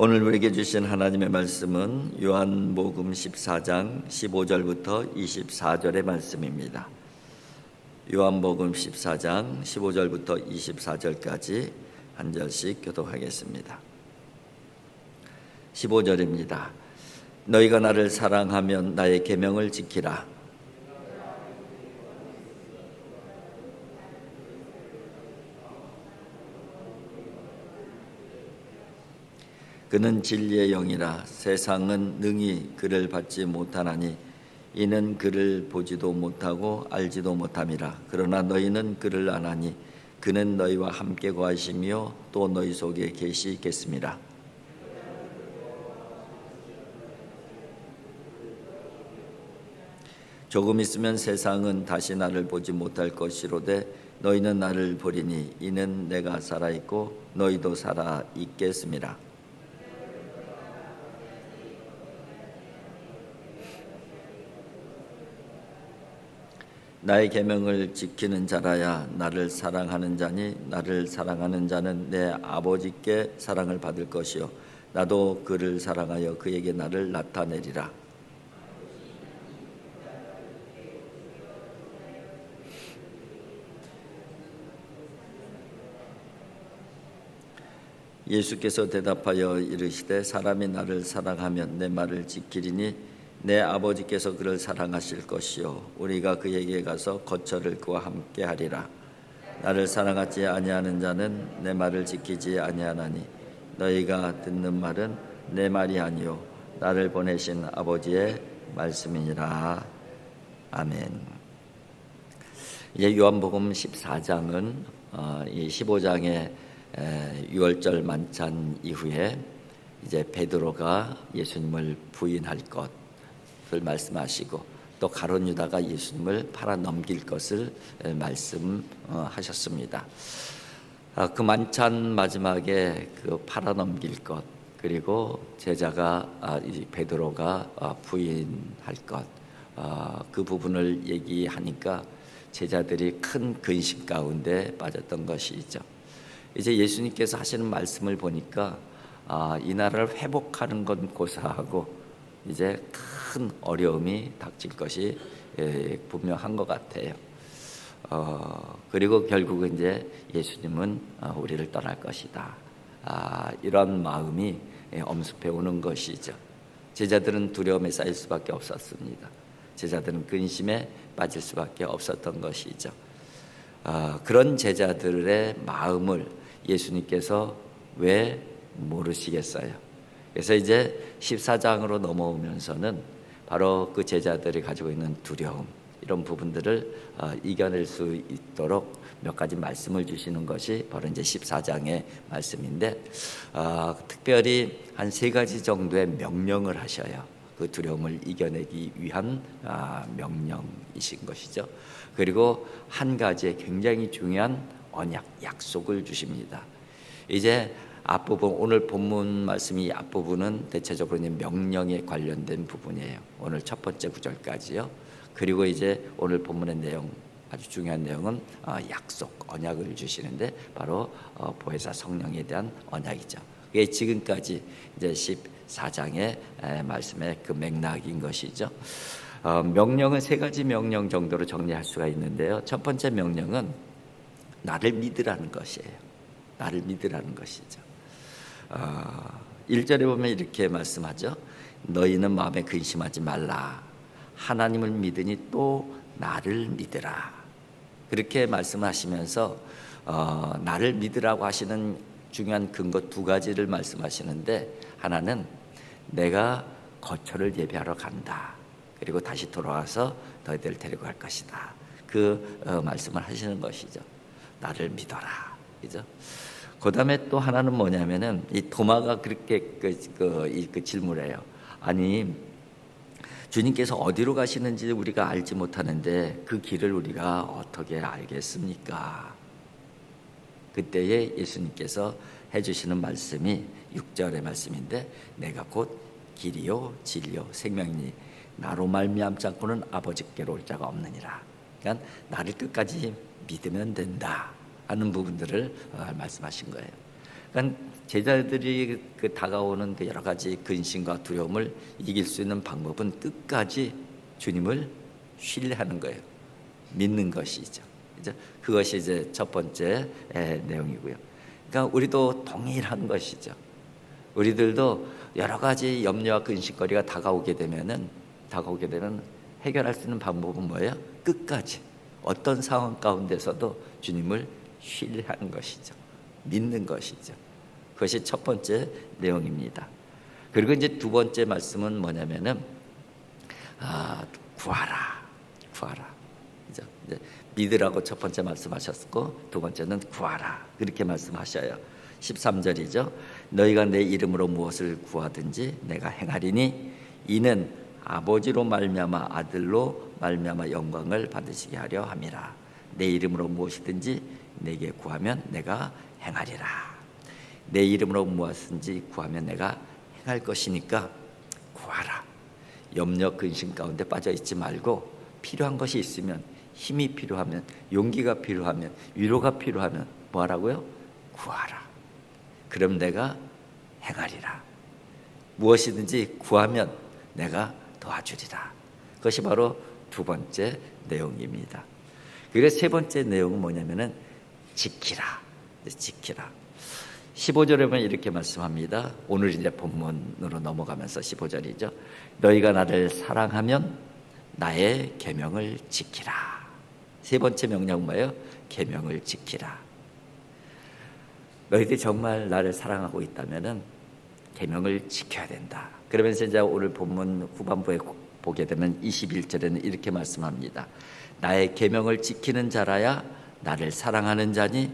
오늘 우리에게 주신 하나님의 말씀은 요한복음 14장 15절부터 24절의 말씀입니다. 요한복음 14장 15절부터 24절까지 한 절씩 교독하겠습니다. 15절입니다. 너희가 나를 사랑하면 나의 계명을 지키라. 그는 진리의 영이라. 세상은 능히 그를 받지 못하나니 이는 그를 보지도 못하고 알지도 못함이라. 그러나 너희는 그를 아나니 그는 너희와 함께 거하시며 또 너희 속에 계시겠습니다. 조금 있으면 세상은 다시 나를 보지 못할 것이로되 너희는 나를 보리니 이는 내가 살아있고 너희도 살아있겠습니다. 나의 계명을 지키는 자라야 나를 사랑하는 자니 나를 사랑하는 자는 내 아버지께 사랑을 받을 것이요 나도 그를 사랑하여 그에게 나를 나타내리라. 예수께서 대답하여 이르시되 사람이 나를 사랑하면 내 말을 지키리니 내 아버지께서 그를 사랑하실 것이요 우리가 그에게 가서 거처를 그와 함께 하리라. 나를 사랑하지 아니하는 자는 내 말을 지키지 아니하나니 너희가 듣는 말은 내 말이 아니요 나를 보내신 아버지의 말씀이니라. 아멘. 이제 요한복음 14장은 이 15장의 6월절 만찬 이후에 이제 베드로가 예수님을 부인할 것을 말씀하시고 또 가룟 유다가 예수님을 팔아 넘길 것을 말씀하셨습니다. 그 만찬 마지막에 그 팔아 넘길 것 그리고 제자가 베드로가 부인할 것 그 부분을 얘기하니까 제자들이 큰 근심 가운데 빠졌던 것이죠. 이제 예수님께서 하시는 말씀을 보니까 이 나라를 회복하는 건 고사하고 이제 큰 어려움이 닥칠 것이 분명한 것 같아요. 그리고 결국은 이제 예수님은 우리를 떠날 것이다. 이런 마음이 엄습해 오는 것이죠. 제자들은 두려움에 쌓일 수밖에 없었습니다. 제자들은 근심에 빠질 수밖에 없었던 것이죠. 그런 제자들의 마음을 예수님께서 왜 모르시겠어요? 그래서 이제 14장으로 넘어오면서는 바로 그 제자들이 가지고 있는 두려움 이런 부분들을 이겨낼 수 있도록 몇 가지 말씀을 주시는 것이 바로 이제 14장의 말씀인데 특별히 한 3가지 정도의 명령을 하셔요. 그 두려움을 이겨내기 위한 명령이신 것이죠. 그리고 한 가지의 굉장히 중요한 언약, 약속을 주십니다. 이제 앞부분, 오늘 본문 말씀이 앞부분은 대체적으로 이제 명령에 관련된 부분이에요. 오늘 첫 번째 구절까지요. 그리고 이제 오늘 본문의 내용, 아주 중요한 내용은 약속, 언약을 주시는데 바로 보혜사 성령에 대한 언약이죠. 그게 지금까지 이제 14장의 말씀의 그 맥락인 것이죠. 명령은 3가지 명령 정도로 정리할 수가 있는데요. 첫 번째 명령은 나를 믿으라는 것이에요. 나를 믿으라는 것이죠. 1절에 보면 이렇게 말씀하죠. 너희는 마음에 근심하지 말라. 하나님을 믿으니 또 나를 믿으라. 그렇게 말씀하시면서 나를 믿으라고 하시는 중요한 근거 2가지를 말씀하시는데 하나는 내가 거처를 예비하러 간다. 그리고 다시 돌아와서 너희들을 데리고 갈 것이다. 그 말씀을 하시는 것이죠. 나를 믿어라. 그죠? 그 다음에 또 하나는 뭐냐면은 이 도마가 그렇게 그 질문해요. 아니 주님께서 어디로 가시는지 우리가 알지 못하는데 그 길을 우리가 어떻게 알겠습니까? 그때에 예수님께서 해주시는 말씀이 6절의 말씀인데 내가 곧 길이요 진리요 생명이니 나로 말미암지 않고는 아버지께로 올 자가 없느니라. 그러니까 나를 끝까지 믿으면 된다 하는 부분들을 말씀하신 거예요. 그러니까 제자들이 그 다가오는 그 여러 가지 근심과 두려움을 이길 수 있는 방법은 끝까지 주님을 신뢰하는 거예요. 믿는 것이죠. 그것이 이제 첫 번째 내용이고요. 그러니까 우리도 동일한 것이죠. 우리들도 여러 가지 염려와 근심거리가 다가오게 되면 해결할 수 있는 방법은 뭐예요? 끝까지 어떤 상황 가운데서도 주님을 신뢰하는 것이죠. 믿는 것이죠. 그것이 첫 번째 내용입니다. 그리고 이제 두 번째 말씀은 뭐냐면은 구하라. 이제 믿으라고 첫 번째 말씀하셨고 두 번째는 구하라 그렇게 말씀하셔요. 13절이죠. 너희가 내 이름으로 무엇을 구하든지 내가 행하리니 이는 아버지로 말미암아 아들로 말미암아 영광을 받으시게 하려 함이라. 내 이름으로 무엇이든지 내게 구하면 내가 행하리라. 내 이름으로 무엇든지 구하면 내가 행할 것이니까 구하라. 염려 근심 가운데 빠져 있지 말고 필요한 것이 있으면, 힘이 필요하면, 용기가 필요하면, 위로가 필요하면 뭐 하라고요? 구하라. 그럼 내가 행하리라. 무엇이든지 구하면 내가 도와주리라. 그것이 바로 두 번째 내용입니다. 그리고 세 번째 내용은 뭐냐면은 지키라. 15절에 보면 이렇게 말씀합니다. 오늘 이제 본문으로 넘어가면서 15절이죠. 너희가 나를 사랑하면 나의 계명을 지키라. 세 번째 명령은 뭐예요? 계명을 지키라. 너희들이 정말 나를 사랑하고 있다면은 계명을 지켜야 된다. 그러면서 이제 오늘 본문 후반부에 보게 되면 21절에는 이렇게 말씀합니다. 나의 계명을 지키는 자라야 나를 사랑하는 자니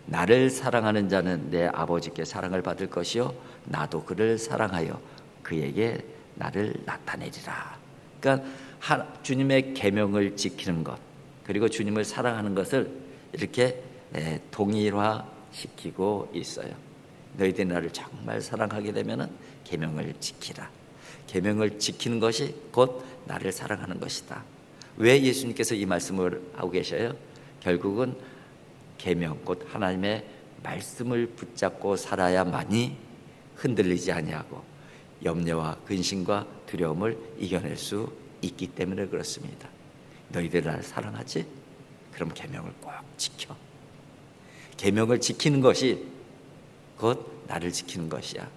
나를 사랑하는 자는 내 아버지께 사랑을 받을 것이요 나도 그를 사랑하여 그에게 나를 나타내리라. 그러니까 주님의 계명을 지키는 것 그리고 주님을 사랑하는 것을 이렇게 동일화시키고 있어요. 너희들이 나를 정말 사랑하게 되면은 계명을 지키라. 계명을 지키는 것이 곧 나를 사랑하는 것이다. 왜 예수님께서 이 말씀을 하고 계셔요? 결국은 계명 곧 하나님의 말씀을 붙잡고 살아야만이 흔들리지 아니하고 염려와 근심과 두려움을 이겨낼 수 있기 때문에 그렇습니다. 너희들 나를 사랑하지? 그럼 계명을 꼭 지켜. 계명을 지키는 것이 곧 나를 지키는 것이야.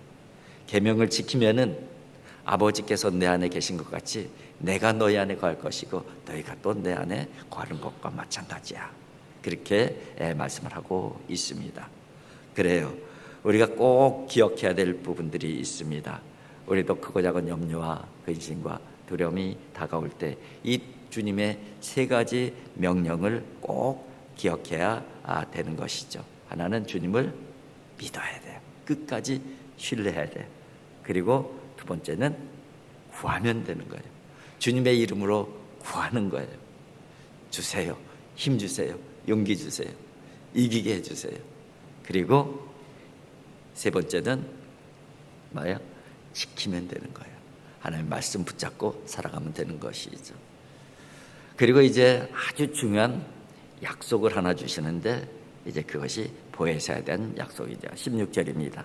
계명을 지키면은 아버지께서 내 안에 계신 것 같이 내가 너희 안에 거할 것이고 너희가 또 내 안에 거하는 것과 마찬가지야. 그렇게 말씀을 하고 있습니다. 그래요. 우리가 꼭 기억해야 될 부분들이 있습니다. 우리도 크고 작은 염려와 근심과 두려움이 다가올 때 이 주님의 세 가지 명령을 꼭 기억해야 되는 것이죠. 하나는 주님을 믿어야 돼요. 끝까지 신뢰해야 돼요. 그리고 두 번째는 구하면 되는 거예요. 주님의 이름으로 구하는 거예요. 주세요. 힘 주세요. 용기 주세요. 이기게 해주세요. 그리고 세 번째는 뭐예요? 지키면 되는 거예요. 하나님 말씀 붙잡고 살아가면 되는 것이죠. 그리고 이제 아주 중요한 약속을 하나 주시는데 이제 그것이 보혜사에 대한 약속이죠. 16절입니다.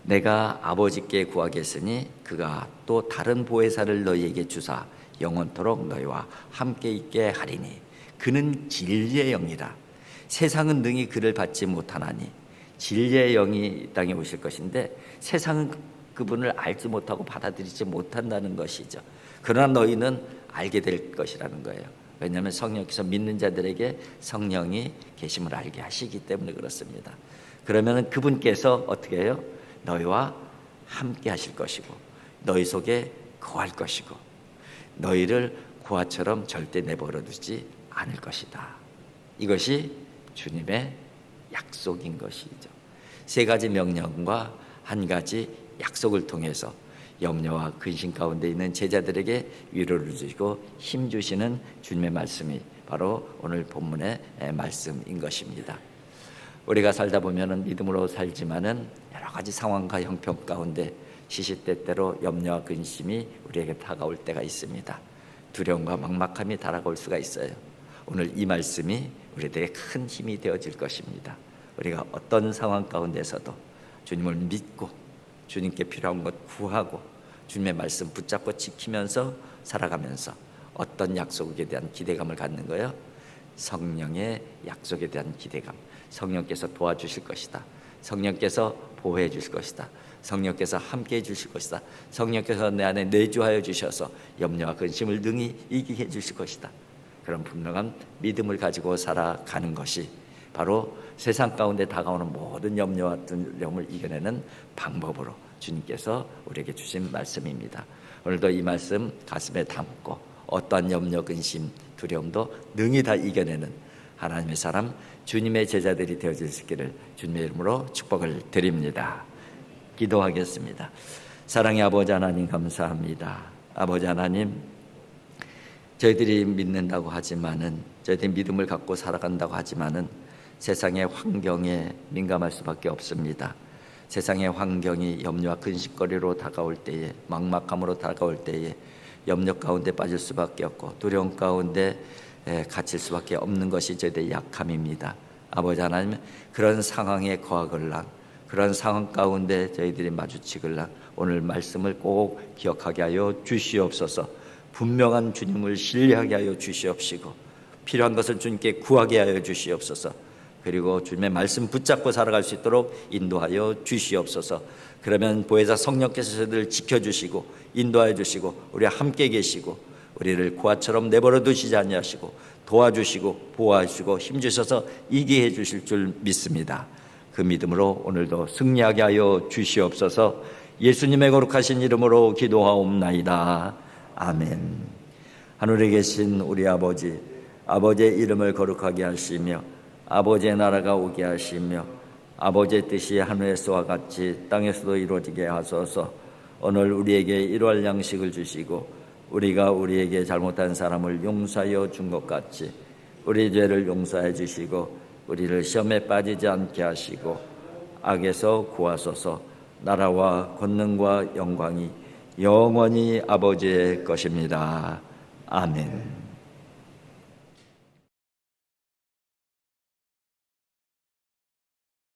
내가 아버지께 구하겠으니 그가 또 다른 보혜사를 너희에게 주사 영원토록 너희와 함께 있게 하리니 그는 진리의 영이라. 세상은 능히 그를 받지 못하나니. 진리의 영이 이 땅에 오실 것인데 세상은 그분을 알지 못하고 받아들이지 못한다는 것이죠. 그러나 너희는 알게 될 것이라는 거예요. 왜냐하면 성령께서 믿는 자들에게 성령이 계심을 알게 하시기 때문에 그렇습니다. 그러면 그분께서 어떻게 해요? 너희와 함께 하실 것이고 너희 속에 거할 것이고 너희를 고아처럼 절대 내버려 두지 않을 것이다. 이것이 주님의 약속인 것이죠. 세 가지 명령과 한 가지 약속을 통해서 염려와 근심 가운데 있는 제자들에게 위로를 주시고 힘 주시는 주님의 말씀이 바로 오늘 본문의 말씀인 것입니다. 우리가 살다 보면은 믿음으로 살지만은 여러 가지 상황과 형편 가운데 시시때때로 염려와 근심이 우리에게 다가올 때가 있습니다. 두려움과 막막함이 다가올 수가 있어요. 오늘 이 말씀이 우리에게 큰 힘이 되어질 것입니다. 우리가 어떤 상황 가운데서도 주님을 믿고 주님께 필요한 것 구하고 주님의 말씀 붙잡고 지키면서 살아가면서 어떤 약속에 대한 기대감을 갖는 거예요? 성령의 약속에 대한 기대감. 성령께서 도와주실 것이다. 성령께서 보호해 주실 것이다. 성령께서 함께해 주실 것이다. 성령께서 내 안에 내주하여 주셔서 염려와 근심을 능히 이기게 해 주실 것이다. 그런 분명한 믿음을 가지고 살아가는 것이 바로 세상 가운데 다가오는 모든 염려와 두려움을 이겨내는 방법으로 주님께서 우리에게 주신 말씀입니다. 오늘도 이 말씀 가슴에 담고 어떠한 염려, 근심, 두려움도 능히 다 이겨내는 하나님의 사람, 주님의 제자들이 되어질 수 있기를 주님의 이름으로 축복을 드립니다. 기도하겠습니다. 사랑의 아버지 하나님 감사합니다. 아버지 하나님, 저희들이 믿는다고 하지만은, 저희들이 믿음을 갖고 살아간다고 하지만은 세상의 환경에 민감할 수밖에 없습니다. 세상의 환경이 염려와 근심거리로 다가올 때에, 막막함으로 다가올 때에 염려 가운데 빠질 수밖에 없고 두려움 가운데 갇힐 수밖에 없는 것이 저희들의 약함입니다. 아버지 하나님, 그런 상황에 거하걸랑, 그런 상황 가운데 저희들이 마주치걸랑 오늘 말씀을 꼭 기억하게 하여 주시옵소서. 분명한 주님을 신뢰하게 하여 주시옵시고 필요한 것을 주님께 구하게 하여 주시옵소서. 그리고 주님의 말씀 붙잡고 살아갈 수 있도록 인도하여 주시옵소서. 그러면 보혜사 성령께서 저희들을 지켜주시고 인도하여 주시고 우리와 함께 계시고 우리를 고아처럼 내버려 두시지 아니하시고 도와주시고 보호하시고 힘주셔서 이기해 주실 줄 믿습니다. 그 믿음으로 오늘도 승리하게 하여 주시옵소서. 예수님의 거룩하신 이름으로 기도하옵나이다. 아멘. 하늘에 계신 우리 아버지, 아버지의 이름을 거룩하게 하시며 아버지의 나라가 오게 하시며 아버지의 뜻이 하늘에서와 같이 땅에서도 이루어지게 하소서. 오늘 우리에게 일용할 양식을 주시고 우리가 우리에게 잘못한 사람을 용서하여 준 것 같이 우리 죄를 용서해 주시고 우리를 시험에 빠지지 않게 하시고 악에서 구하소서. 나라와 권능과 영광이 영원히 아버지의 것입니다. 아멘.